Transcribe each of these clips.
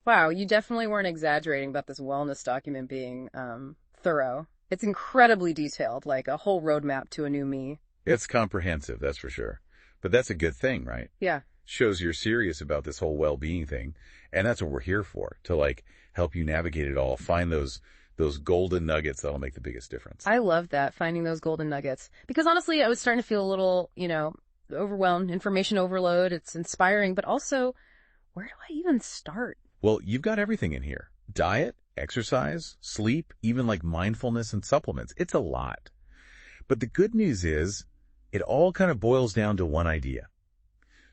Wow, you definitely weren't exaggerating about this wellness document being thorough. It's incredibly detailed, like a whole roadmap to a new me. It's comprehensive, that's for sure. But that's a good thing, right? Yeah. Shows you're serious about this whole well-being thing. And that's what we're here for, to help you navigate it all, find those golden nuggets that'll make the biggest difference. I love that, finding those golden nuggets. Because honestly, I was starting to feel a little, overwhelmed, information overload. It's inspiring, but also, where do I even start? Well, you've got everything in here. Diet, exercise, sleep, even mindfulness and supplements. It's a lot. But the good news is, it all kind of boils down to one idea.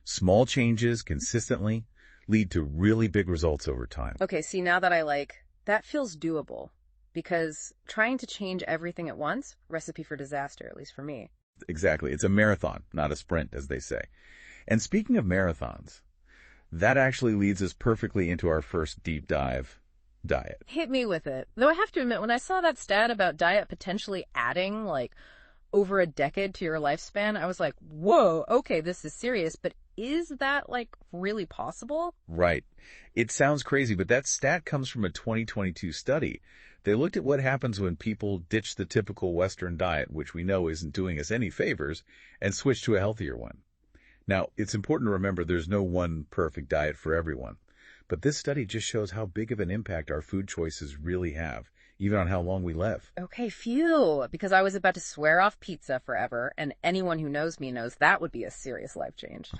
Small changes consistently lead to really big results over time. Okay, see, now that that feels doable. Because trying to change everything at once, recipe for disaster, at least for me. Exactly. It's a marathon, not a sprint, as they say. And speaking of marathons, that actually leads us perfectly into our first deep dive, diet. Hit me with it. Though I have to admit, when I saw that stat about diet potentially adding, over a decade to your lifespan, I was like, whoa, okay, this is serious. But is that, really possible? Right. It sounds crazy, but that stat comes from a 2022 study. They looked at what happens when people ditch the typical Western diet, which we know isn't doing us any favors, and switch to a healthier one. Now, it's important to remember there's no one perfect diet for everyone. But this study just shows how big of an impact our food choices really have, even on how long we live. Okay, phew, because I was about to swear off pizza forever, and anyone who knows me knows that would be a serious life change.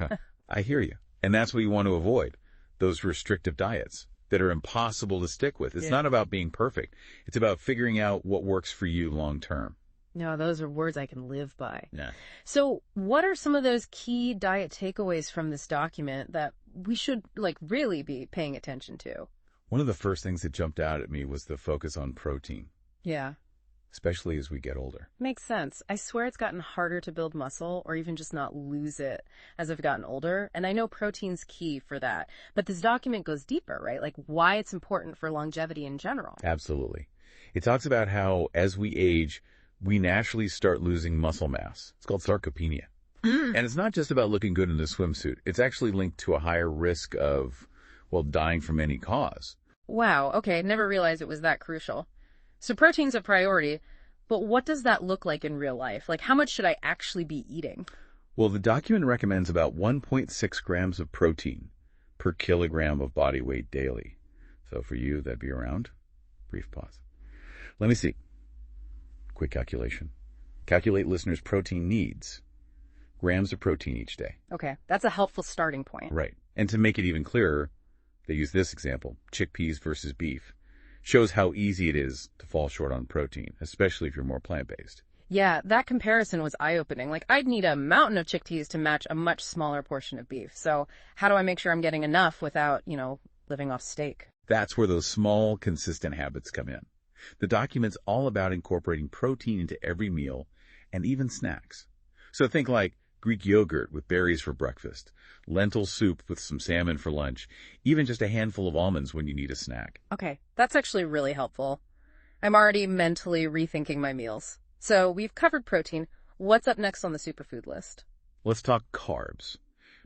I hear you. And that's what you want to avoid, those restrictive diets that are impossible to stick with. It's not about being perfect. It's about figuring out what works for you long term. No, those are words I can live by. Yeah. So what are some of those key diet takeaways from this document that we should, really be paying attention to? One of the first things that jumped out at me was the focus on protein. Yeah. Especially as we get older. Makes sense. I swear it's gotten harder to build muscle or even just not lose it as I've gotten older. And I know protein's key for that. But this document goes deeper, right? Why it's important for longevity in general. Absolutely. It talks about how as we age, we naturally start losing muscle mass. It's called sarcopenia. And it's not just about looking good in a swimsuit. It's actually linked to a higher risk of, dying from any cause. Wow. Okay. Never realized it was that crucial. So protein's a priority, but what does that look like in real life? How much should I actually be eating? Well, the document recommends about 1.6 grams of protein per kilogram of body weight daily. So for you, that'd be around, brief pause. Let me see. Quick calculation. Calculate listeners' protein needs. Grams of protein each day. Okay, that's a helpful starting point. Right. And to make it even clearer, they use this example, chickpeas versus beef. Shows how easy it is to fall short on protein, especially if you're more plant-based. Yeah, that comparison was eye-opening. I'd need a mountain of chickpeas to match a much smaller portion of beef. So how do I make sure I'm getting enough without, living off steak? That's where those small, consistent habits come in. The document's all about incorporating protein into every meal and even snacks. So think Greek yogurt with berries for breakfast, lentil soup with some salmon for lunch, even just a handful of almonds when you need a snack. Okay, that's actually really helpful. I'm already mentally rethinking my meals. So we've covered protein. What's up next on the superfood list? Let's talk carbs.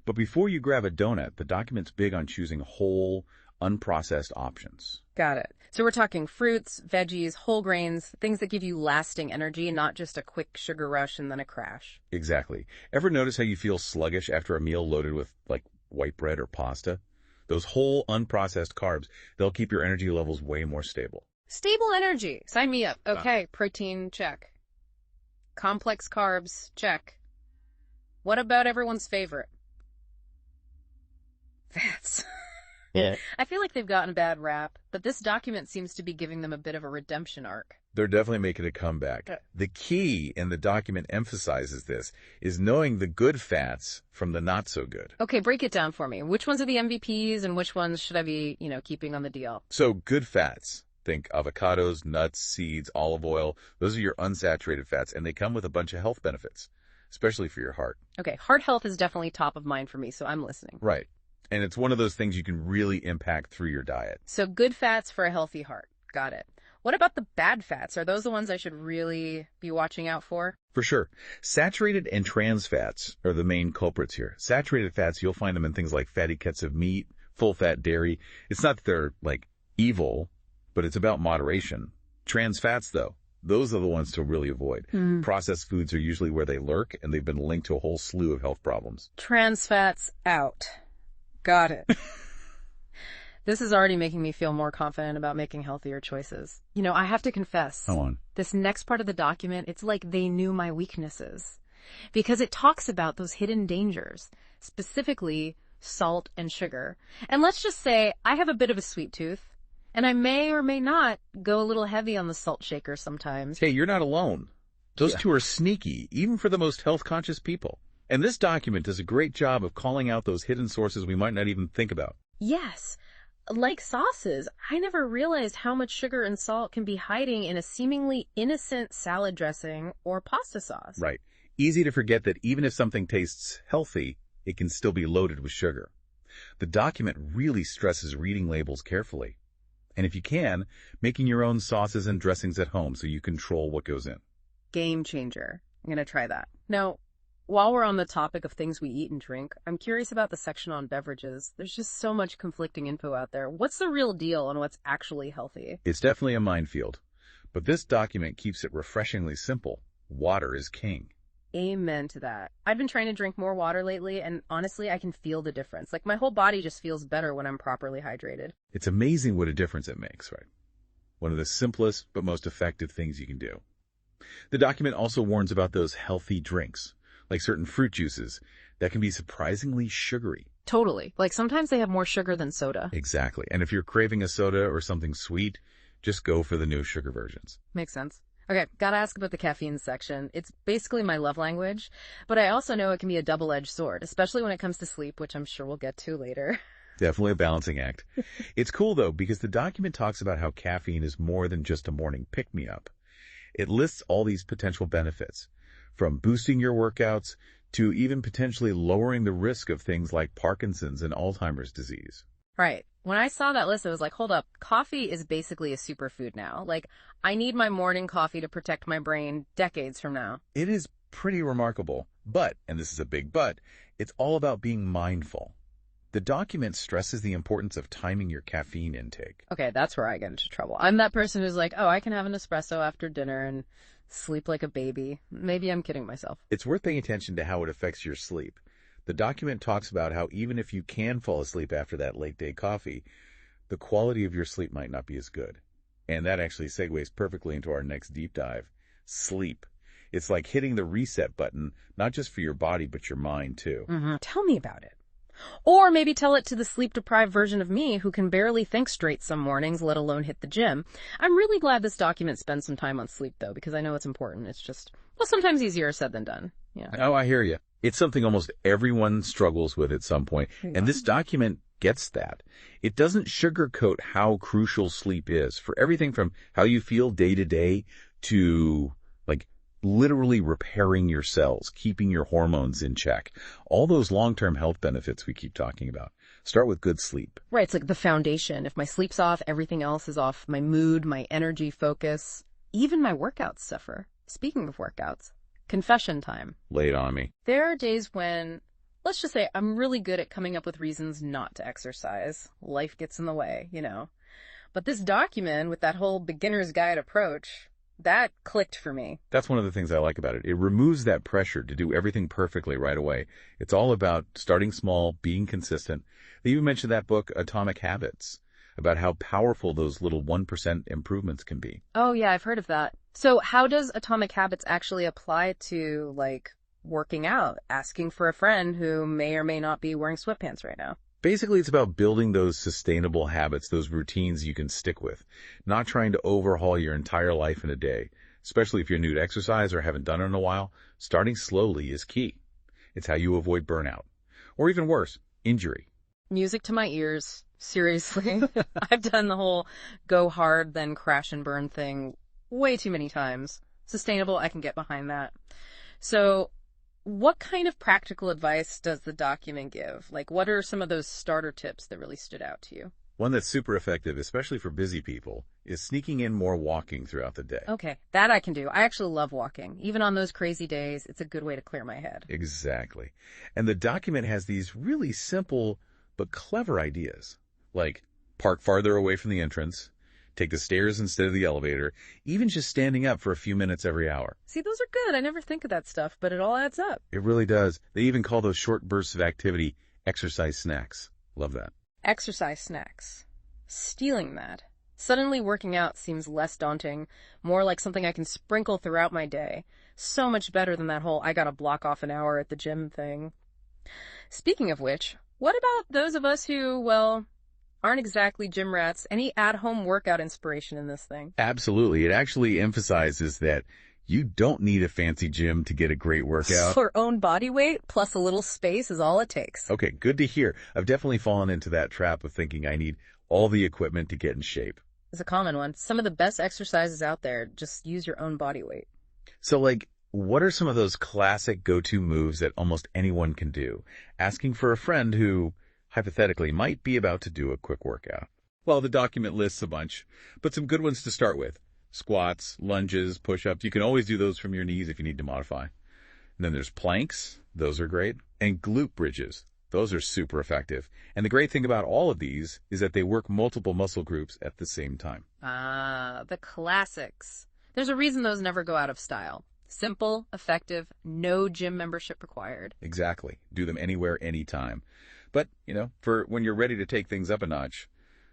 But before you grab a donut, the document's big on choosing whole, unprocessed options. Got it. So we're talking fruits, veggies, whole grains, things that give you lasting energy, not just a quick sugar rush and then a crash. Exactly. Ever notice how you feel sluggish after a meal loaded with, white bread or pasta? Those whole, unprocessed carbs, they'll keep your energy levels way more stable. Stable energy. Sign me up. Okay, protein, check. Complex carbs, check. What about everyone's favorite? Fats. Yeah. I feel like they've gotten a bad rap, but this document seems to be giving them a bit of a redemption arc. They're definitely making a comeback. The key, and the document emphasizes this, is knowing the good fats from the not so good. Okay, break it down for me. Which ones are the MVPs and which ones should I be, keeping on the DL? So good fats. Think avocados, nuts, seeds, olive oil. Those are your unsaturated fats, and they come with a bunch of health benefits, especially for your heart. Okay, heart health is definitely top of mind for me, so I'm listening. Right. And it's one of those things you can really impact through your diet. So good fats for a healthy heart. Got it. What about the bad fats? Are those the ones I should really be watching out for? For sure. Saturated and trans fats are the main culprits here. Saturated fats, you'll find them in things like fatty cuts of meat, full-fat dairy. It's not that they're, like, evil, but it's about moderation. Trans fats, though, those are the ones to really avoid. Processed foods are usually where they lurk, and they've been linked to a whole slew of health problems. Trans fats out. Got it. This is already making me feel more confident about making healthier choices. You know, I have to confess. Go on. This next part of the document, it's like they knew my weaknesses. Because it talks about those hidden dangers, specifically salt and sugar. And let's just say I have a bit of a sweet tooth, and I may or may not go a little heavy on the salt shaker sometimes. Hey, you're not alone. Those two are sneaky, even for the most health-conscious people. And this document does a great job of calling out those hidden sources we might not even think about. Yes. Like sauces, I never realized how much sugar and salt can be hiding in a seemingly innocent salad dressing or pasta sauce. Right. Easy to forget that even if something tastes healthy, it can still be loaded with sugar. The document really stresses reading labels carefully. And if you can, making your own sauces and dressings at home so you control what goes in. Game changer. I'm going to try that. Now, while we're on the topic of things we eat and drink, I'm curious about the section on beverages. There's just so much conflicting info out there. What's the real deal on what's actually healthy? It's definitely a minefield. But this document keeps it refreshingly simple. Water is king. Amen to that. I've been trying to drink more water lately, and honestly, I can feel the difference. Like, my whole body just feels better when I'm properly hydrated. It's amazing what a difference it makes, right? One of the simplest but most effective things you can do. The document also warns about those healthy drinks, like certain fruit juices, that can be surprisingly sugary. Totally. Like, sometimes they have more sugar than soda. Exactly. And if you're craving a soda or something sweet, just go for the no sugar versions. Makes sense. Okay, gotta ask about the caffeine section. It's basically my love language, but I also know it can be a double-edged sword, especially when it comes to sleep, which I'm sure we'll get to later. Definitely a balancing act. It's cool, though, because the document talks about how caffeine is more than just a morning pick-me-up. It lists all these potential benefits, from boosting your workouts to even potentially lowering the risk of things like Parkinson's and Alzheimer's disease. Right. When I saw that list, I was like, hold up, coffee is basically a superfood now. Like, I need my morning coffee to protect my brain decades from now. It is pretty remarkable, but, and this is a big but, it's all about being mindful. The document stresses the importance of timing your caffeine intake. Okay, that's where I get into trouble. I'm that person who's like, oh, I can have an espresso after dinner and sleep like a baby. Maybe I'm kidding myself. It's worth paying attention to how it affects your sleep. The document talks about how even if you can fall asleep after that late-day coffee, the quality of your sleep might not be as good. And that actually segues perfectly into our next deep dive. Sleep. It's like hitting the reset button, not just for your body, but your mind, too. Tell me about it. Or maybe tell it to the sleep-deprived version of me who can barely think straight some mornings, let alone hit the gym. I'm really glad this document spends some time on sleep, though, because I know it's important. It's just, well, sometimes easier said than done. Yeah. Oh, I hear you. It's something almost everyone struggles with at some point, and this document gets that. It doesn't sugarcoat how crucial sleep is for everything from how you feel day to day to, like, literally repairing your cells, keeping your hormones in check. All those long-term health benefits we keep talking about. Start with good sleep. Right, it's like the foundation. If my sleep's off, everything else is off. My mood, my energy, focus, even my workouts suffer. Speaking of workouts, confession time. Lay it on me. There are days when, let's just say, I'm really good at coming up with reasons not to exercise. Life gets in the way, you know. But this document, with that whole beginner's guide approach, that clicked for me. That's one of the things I like about it. It removes that pressure to do everything perfectly right away. It's all about starting small, being consistent. They even mentioned that book, Atomic Habits, about how powerful those little 1% improvements can be. Oh, yeah, I've heard of that. So how does Atomic Habits actually apply to, like, working out, asking for a friend who may or may not be wearing sweatpants right now? Basically, it's about building those sustainable habits, those routines you can stick with, not trying to overhaul your entire life in a day. Especially if you're new to exercise or haven't done it in a while, starting slowly is key. It's how you avoid burnout. Or even worse, injury. Music to my ears. Seriously. I've done the whole go hard, then crash and burn thing way too many times. Sustainable, I can get behind that. So, what kind of practical advice does the document give? Like, what are some of those starter tips that really stood out to you? One that's super effective, especially for busy people, is sneaking in more walking throughout the day. Okay, that I can do. I actually love walking. Even on those crazy days, it's a good way to clear my head. Exactly. And the document has these really simple but clever ideas. Like park farther away from the entrance, take the stairs instead of the elevator, even just standing up for a few minutes every hour. See, those are good. I never think of that stuff, but it all adds up. It really does. They even call those short bursts of activity exercise snacks. Love that. Exercise snacks. Stealing that. Suddenly working out seems less daunting, more like something I can sprinkle throughout my day. So much better than that whole I gotta block off an hour at the gym thing. Speaking of which, what about those of us who, well, aren't exactly gym rats? Any at-home workout inspiration in this thing? Absolutely. It actually emphasizes that you don't need a fancy gym to get a great workout. For own body weight plus a little space is all it takes. Okay, good to hear. I've definitely fallen into that trap of thinking I need all the equipment to get in shape. It's a common one. Some of the best exercises out there, just use your own body weight. So, what are some of those classic go-to moves that almost anyone can do? Asking for a friend who, hypothetically, might be about to do a quick workout. Well, the document lists a bunch, but some good ones to start with. Squats, lunges, push-ups. You can always do those from your knees if you need to modify. And then there's planks. Those are great. And glute bridges. Those are super effective. And the great thing about all of these is that they work multiple muscle groups at the same time. Ah, the classics. There's a reason those never go out of style. Simple, effective, no gym membership required. Exactly. Do them anywhere, anytime. But, for when you're ready to take things up a notch,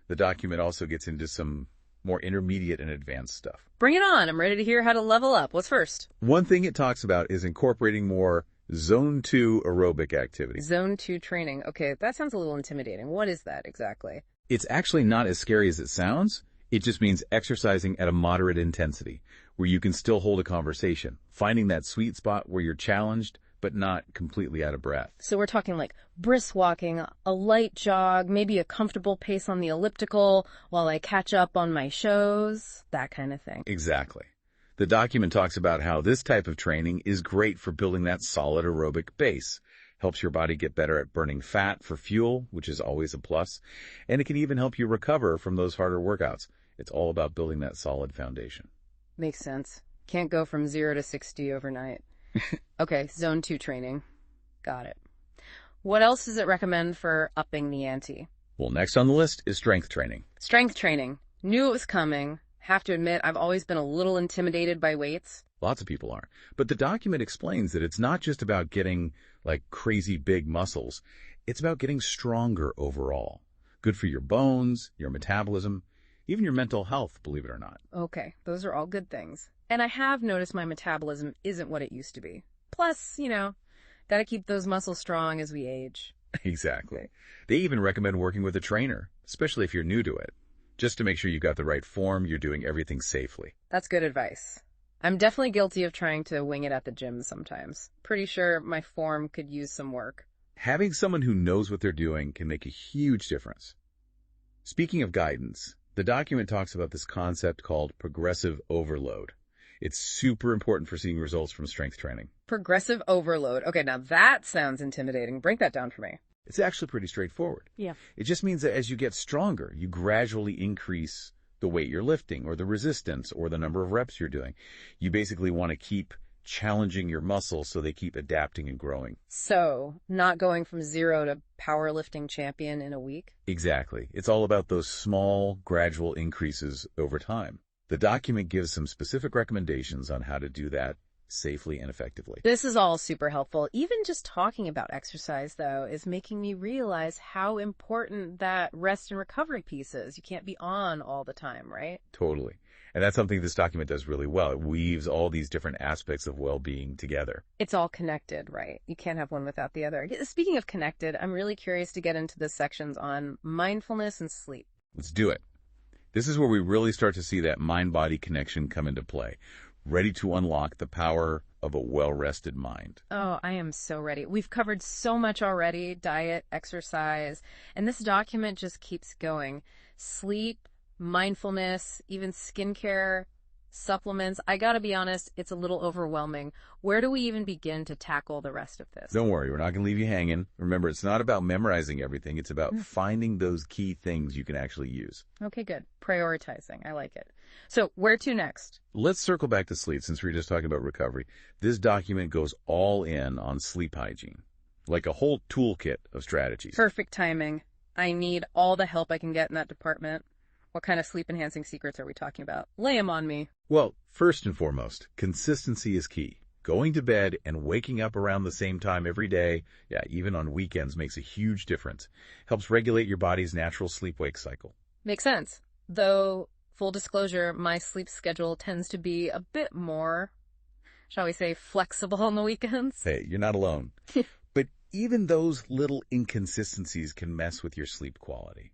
the document also gets into some more intermediate and advanced stuff. Bring it on. I'm ready to hear how to level up. What's first? One thing it talks about is incorporating more Zone 2 aerobic activity. Zone 2 training. Okay, that sounds a little intimidating. What is that exactly? It's actually not as scary as it sounds. It just means exercising at a moderate intensity, where you can still hold a conversation, finding that sweet spot where you're challenged, but not completely out of breath. So we're talking like brisk walking, a light jog, maybe a comfortable pace on the elliptical while I catch up on my shows, that kind of thing. Exactly. The document talks about how this type of training is great for building that solid aerobic base. Helps your body get better at burning fat for fuel, which is always a plus. And it can even help you recover from those harder workouts. It's all about building that solid foundation. Makes sense. Can't go from 0 to 60 overnight. Okay, Zone 2 training. Got it. What else does it recommend for upping the ante? Well, next on the list is strength training. Strength training. Knew it was coming. Have to admit, I've always been a little intimidated by weights. Lots of people are. But the document explains that it's not just about getting, crazy big muscles. It's about getting stronger overall. Good for your bones, your metabolism, even your mental health, believe it or not. Okay, those are all good things. And I have noticed my metabolism isn't what it used to be. Plus, gotta keep those muscles strong as we age. Exactly. They even recommend working with a trainer, especially if you're new to it. Just to make sure you got the right form, you're doing everything safely. That's good advice. I'm definitely guilty of trying to wing it at the gym sometimes. Pretty sure my form could use some work. Having someone who knows what they're doing can make a huge difference. Speaking of guidance, the document talks about this concept called progressive overload. It's super important for seeing results from strength training. Progressive overload. Okay, now that sounds intimidating. Break that down for me. It's actually pretty straightforward. Yeah. It just means that as you get stronger, you gradually increase the weight you're lifting or the resistance or the number of reps you're doing. You basically want to keep challenging your muscles so they keep adapting and growing. So, not going from 0 to powerlifting champion in a week? Exactly. It's all about those small, gradual increases over time. The document gives some specific recommendations on how to do that safely and effectively. This is all super helpful. Even just talking about exercise, though, is making me realize how important that rest and recovery piece is. You can't be on all the time, right? Totally. And that's something this document does really well. It weaves all these different aspects of well-being together. It's all connected, right? You can't have one without the other. Speaking of connected, I'm really curious to get into the sections on mindfulness and sleep. Let's do it. This is where we really start to see that mind-body connection come into play. Ready to unlock the power of a well-rested mind. Oh, I am so ready. We've covered so much already, diet, exercise, and this document just keeps going. Sleep, mindfulness, even skincare, supplements. I gotta be honest, it's a little overwhelming. Where do we even begin to tackle the rest of this? Don't worry, we're not going to leave you hanging. Remember, it's not about memorizing everything. It's about finding those key things you can actually use. Okay, good. Prioritizing. I like it. So, where to next? Let's circle back to sleep since we were just talking about recovery. This document goes all in on sleep hygiene, like a whole toolkit of strategies. Perfect timing. I need all the help I can get in that department. What kind of sleep-enhancing secrets are we talking about? Lay 'em on me. Well, first and foremost, consistency is key. Going to bed and waking up around the same time every day, yeah, even on weekends, makes a huge difference. Helps regulate your body's natural sleep-wake cycle. Makes sense. Though, full disclosure, my sleep schedule tends to be a bit more, shall we say, flexible on the weekends. Hey, you're not alone. But even those little inconsistencies can mess with your sleep quality.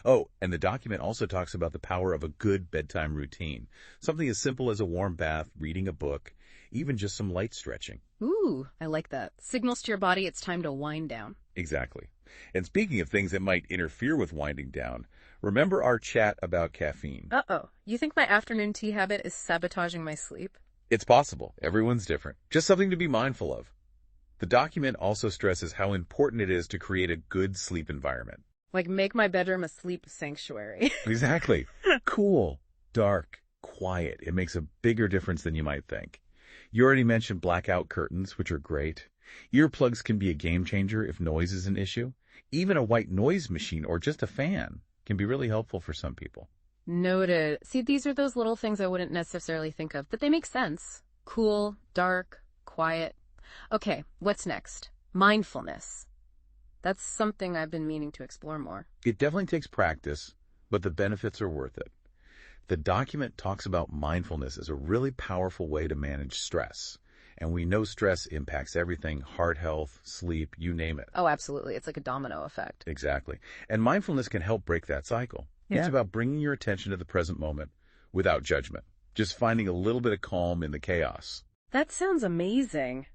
Oh, and the document also talks about the power of a good bedtime routine. Something as simple as a warm bath, reading a book, even just some light stretching. Ooh, I like that. Signals to your body it's time to wind down. Exactly. And speaking of things that might interfere with winding down, remember our chat about caffeine? Uh-oh. You think my afternoon tea habit is sabotaging my sleep? It's possible. Everyone's different. Just something to be mindful of. The document also stresses how important it is to create a good sleep environment. Like, make my bedroom a sleep sanctuary. Exactly. Cool, dark, quiet. It makes a bigger difference than you might think. You already mentioned blackout curtains, which are great. Earplugs can be a game changer if noise is an issue. Even a white noise machine or just a fan can be really helpful for some people. Noted. See, these are those little things I wouldn't necessarily think of, but they make sense. Cool, dark, quiet. Okay, what's next? Mindfulness. That's something I've been meaning to explore more. It definitely takes practice, but the benefits are worth it. The document talks about mindfulness as a really powerful way to manage stress. And we know stress impacts everything, heart health, sleep, you name it. Oh, absolutely. It's like a domino effect. Exactly. And mindfulness can help break that cycle. Yeah. It's about bringing your attention to the present moment without judgment. Just finding a little bit of calm in the chaos. That sounds amazing.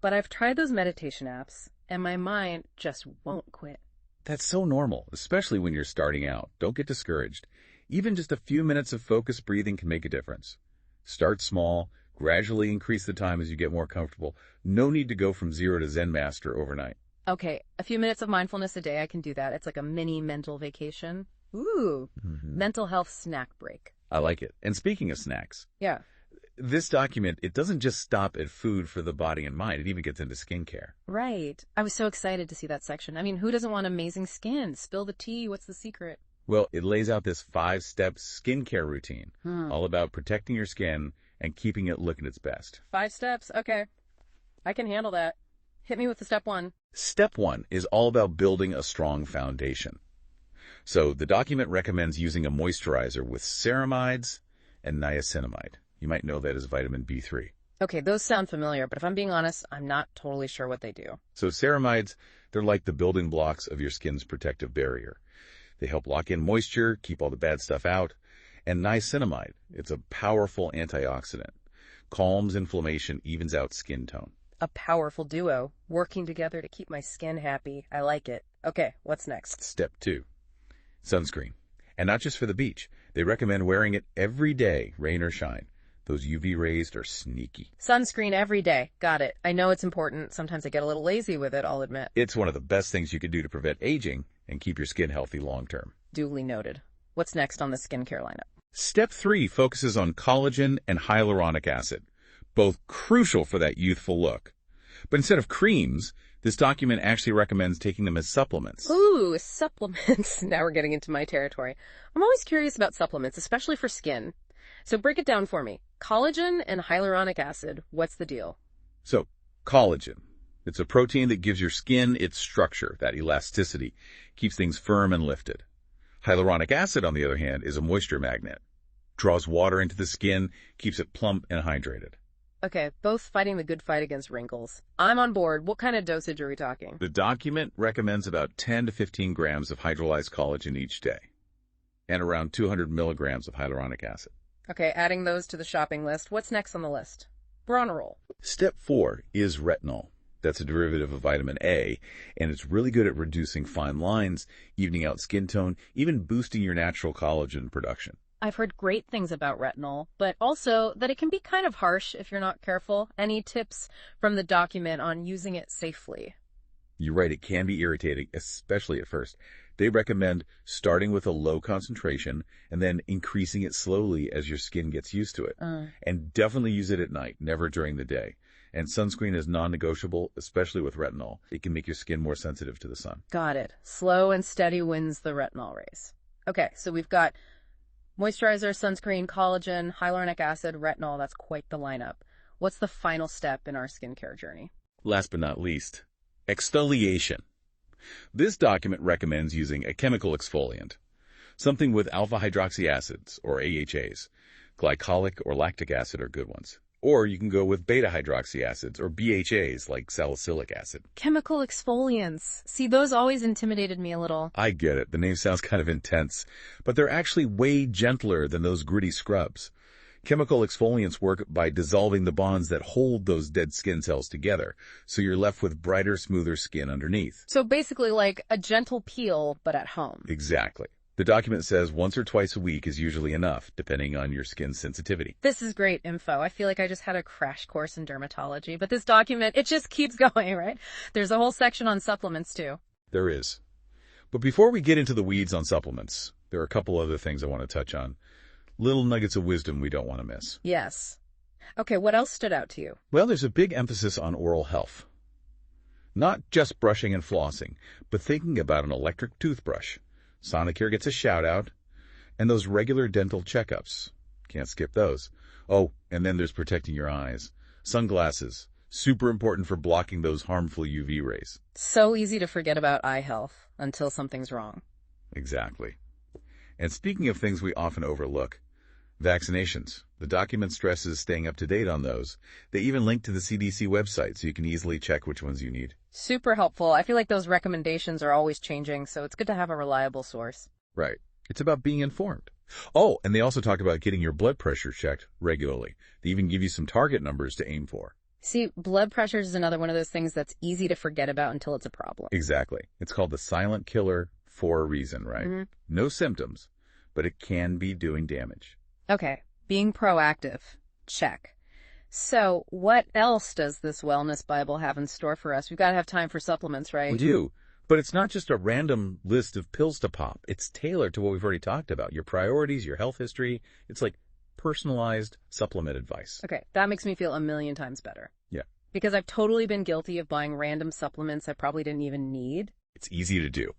But I've tried those meditation apps, and my mind just won't quit. That's so normal, especially when you're starting out. Don't get discouraged. Even just a few minutes of focused breathing can make a difference. Start small, gradually increase the time as you get more comfortable. No need to go from 0 to Zen Master overnight. Okay, a few minutes of mindfulness a day, I can do that. It's like a mini mental vacation. Ooh, mental health snack break. I like it. And speaking of snacks, Yeah. this document, it doesn't just stop at food for the body and mind. It even gets into skincare. Right. I was so excited to see that section. I mean, who doesn't want amazing skin? Spill the tea. What's the secret? Well, it lays out this 5-step skincare routine, all about protecting your skin and keeping it looking its best. 5 steps. Okay. I can handle that. Hit me with the step 1. Step 1 is all about building a strong foundation. So the document recommends using a moisturizer with ceramides and niacinamide. You might know that as vitamin B3. Okay, those sound familiar, but if I'm being honest, I'm not totally sure what they do. So ceramides, they're like the building blocks of your skin's protective barrier. They help lock in moisture, keep all the bad stuff out. And niacinamide, it's a powerful antioxidant. Calms inflammation, evens out skin tone. A powerful duo, working together to keep my skin happy. I like it. Okay, what's next? Step 2, sunscreen. And not just for the beach. They recommend wearing it every day, rain or shine. Those UV rays are sneaky. Sunscreen every day. Got it. I know it's important. Sometimes I get a little lazy with it, I'll admit. It's one of the best things you can do to prevent aging and keep your skin healthy long term. Duly noted. What's next on the skincare lineup? Step 3 focuses on collagen and hyaluronic acid, both crucial for that youthful look. But instead of creams, this document actually recommends taking them as supplements. Ooh, supplements. Now we're getting into my territory. I'm always curious about supplements, especially for skin. So break it down for me. Collagen and hyaluronic acid, what's the deal? So, collagen. It's a protein that gives your skin its structure, that elasticity, keeps things firm and lifted. Hyaluronic acid, on the other hand, is a moisture magnet. Draws water into the skin, keeps it plump and hydrated. Okay, both fighting the good fight against wrinkles. I'm on board. What kind of dosage are we talking? The document recommends about 10 to 15 grams of hydrolyzed collagen each day, and around 200 milligrams of hyaluronic acid. Okay, adding those to the shopping list. What's next on the list? We're on a roll. Step 4 is retinol. That's a derivative of vitamin A, and it's really good at reducing fine lines, evening out skin tone, even boosting your natural collagen production. I've heard great things about retinol, but also that it can be kind of harsh if you're not careful. Any tips from the document on using it safely? You're right, it can be irritating, especially at first. They recommend starting with a low concentration and then increasing it slowly as your skin gets used to it. And definitely use it at night, never during the day. And sunscreen is non-negotiable, especially with retinol. It can make your skin more sensitive to the sun. Got it. Slow and steady wins the retinol race. Okay, so we've got moisturizer, sunscreen, collagen, hyaluronic acid, retinol. That's quite the lineup. What's the final step in our skincare journey? Last but not least, exfoliation. This document recommends using a chemical exfoliant, something with alpha hydroxy acids, or AHAs. Glycolic or lactic acid are good ones. Or you can go with beta hydroxy acids, or BHAs, like salicylic acid. Chemical exfoliants. See, those always intimidated me a little. I get it. The name sounds kind of intense, but they're actually way gentler than those gritty scrubs. Chemical exfoliants work by dissolving the bonds that hold those dead skin cells together, so you're left with brighter, smoother skin underneath. So basically like a gentle peel, but at home. Exactly. The document says once or twice a week is usually enough, depending on your skin sensitivity. This is great info. I feel like I just had a crash course in dermatology, but this document, it just keeps going, right? There's a whole section on supplements too. There is. But before we get into the weeds on supplements, there are a couple other things I want to touch on. Little nuggets of wisdom we don't want to miss. Yes. Okay, what else stood out to you? Well, there's a big emphasis on oral health. Not just brushing and flossing, but thinking about an electric toothbrush. Sonicare gets a shout-out. And those regular dental checkups. Can't skip those. Oh, and then there's protecting your eyes. Sunglasses. Super important for blocking those harmful UV rays. So easy to forget about eye health until something's wrong. Exactly. And speaking of things we often overlook, vaccinations. The document stresses staying up to date on those. They even link to the CDC website so you can easily check which ones you need. Super helpful. I feel like those recommendations are always changing, so it's good to have a reliable source. Right. It's about being informed. Oh, and they also talk about getting your blood pressure checked regularly. They even give you some target numbers to aim for. See, blood pressure is another one of those things that's easy to forget about until it's a problem. Exactly. It's called the silent killer for a reason, right? Mm-hmm. No symptoms, but it can be doing damage. Okay, being proactive. Check. So, what else does this Wellness Bible have in store for us? We've got to have time for supplements, right? We do. But it's not just a random list of pills to pop. It's tailored to what we've already talked about. Your priorities, your health history. It's like personalized supplement advice. Okay, that makes me feel a million times better. Yeah. Because I've totally been guilty of buying random supplements I probably didn't even need. It's easy to do.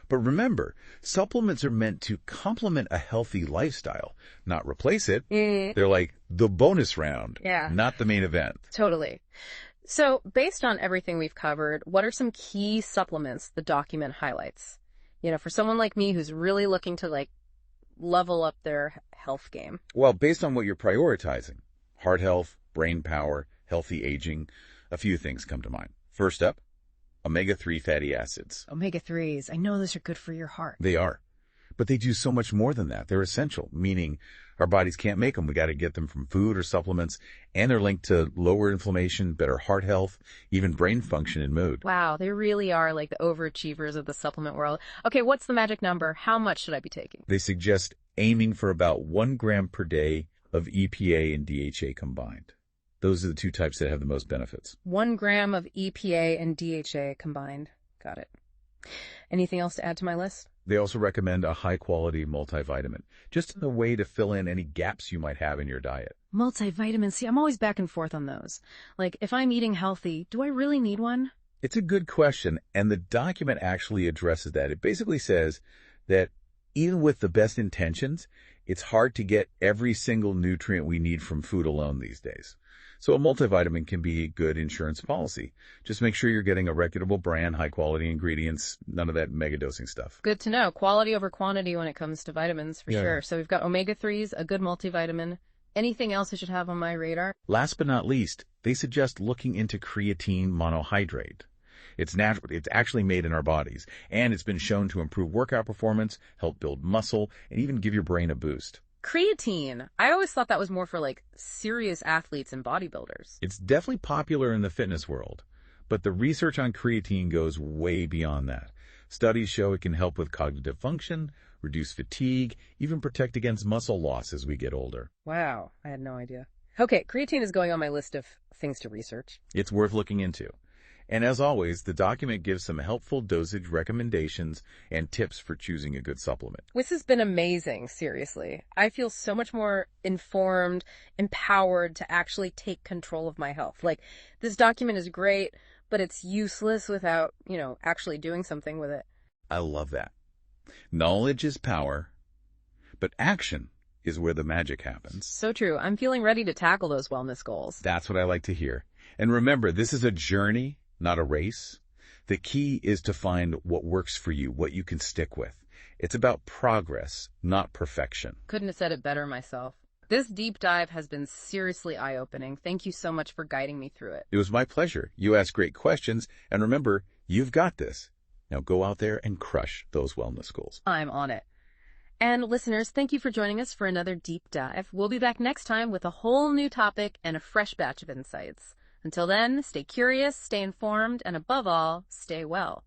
But remember, supplements are meant to complement a healthy lifestyle, not replace it. They're like the bonus round, not the main event. Totally. So, based on everything we've covered, what are some key supplements the document highlights? You know, for someone like me who's really looking to, level up their health game. Well, based on what you're prioritizing, heart health, brain power, healthy aging, a few things come to mind. First up, omega-3 fatty acids. Omega-3s. I know those are good for your heart. They are. But they do so much more than that. They're essential, meaning our bodies can't make them. We got to get them from food or supplements, and they're linked to lower inflammation, better heart health, even brain function and mood. Wow, they really are like the overachievers of the supplement world. Okay, what's the magic number? How much should I be taking? They suggest aiming for about 1 gram per day of EPA and DHA combined. Those are the two types that have the most benefits. 1 gram of EPA and DHA combined. Got it. Anything else to add to my list? They also recommend a high-quality multivitamin, just in a way to fill in any gaps you might have in your diet. Multivitamins. See, I'm always back and forth on those. Like, if I'm eating healthy, do I really need one? It's a good question, and the document actually addresses that. It basically says that even with the best intentions, it's hard to get every single nutrient we need from food alone these days. So a multivitamin can be a good insurance policy. Just make sure you're getting a reputable brand, high-quality ingredients, none of that mega-dosing stuff. Good to know. Quality over quantity when it comes to vitamins, for sure. So we've got omega-3s, a good multivitamin. Anything else I should have on my radar? Last but not least, they suggest looking into creatine monohydrate. It's natural. It's actually made in our bodies, and it's been shown to improve workout performance, help build muscle, and even give your brain a boost. Creatine. I always thought that was more for serious athletes and bodybuilders. It's definitely popular in the fitness world, but the research on creatine goes way beyond that. Studies show it can help with cognitive function, reduce fatigue, even protect against muscle loss as we get older. Wow, I had no idea. Okay, creatine is going on my list of things to research. It's worth looking into. And as always, the document gives some helpful dosage recommendations and tips for choosing a good supplement. This has been amazing, seriously. I feel so much more informed, empowered to actually take control of my health. Like, this document is great, but it's useless without, actually doing something with it. I love that. Knowledge is power, but action is where the magic happens. So true. I'm feeling ready to tackle those wellness goals. That's what I like to hear. And remember, this is a journey, not a race. The key is to find what works for you, what you can stick with. It's about progress, not perfection. Couldn't have said it better myself. This deep dive has been seriously eye-opening. Thank you so much for guiding me through it. It was my pleasure. You asked great questions, and remember, you've got this. Now go out there and crush those wellness goals. I'm on it. And listeners, thank you for joining us for another deep dive. We'll be back next time with a whole new topic and a fresh batch of insights. Until then, stay curious, stay informed, and above all, stay well.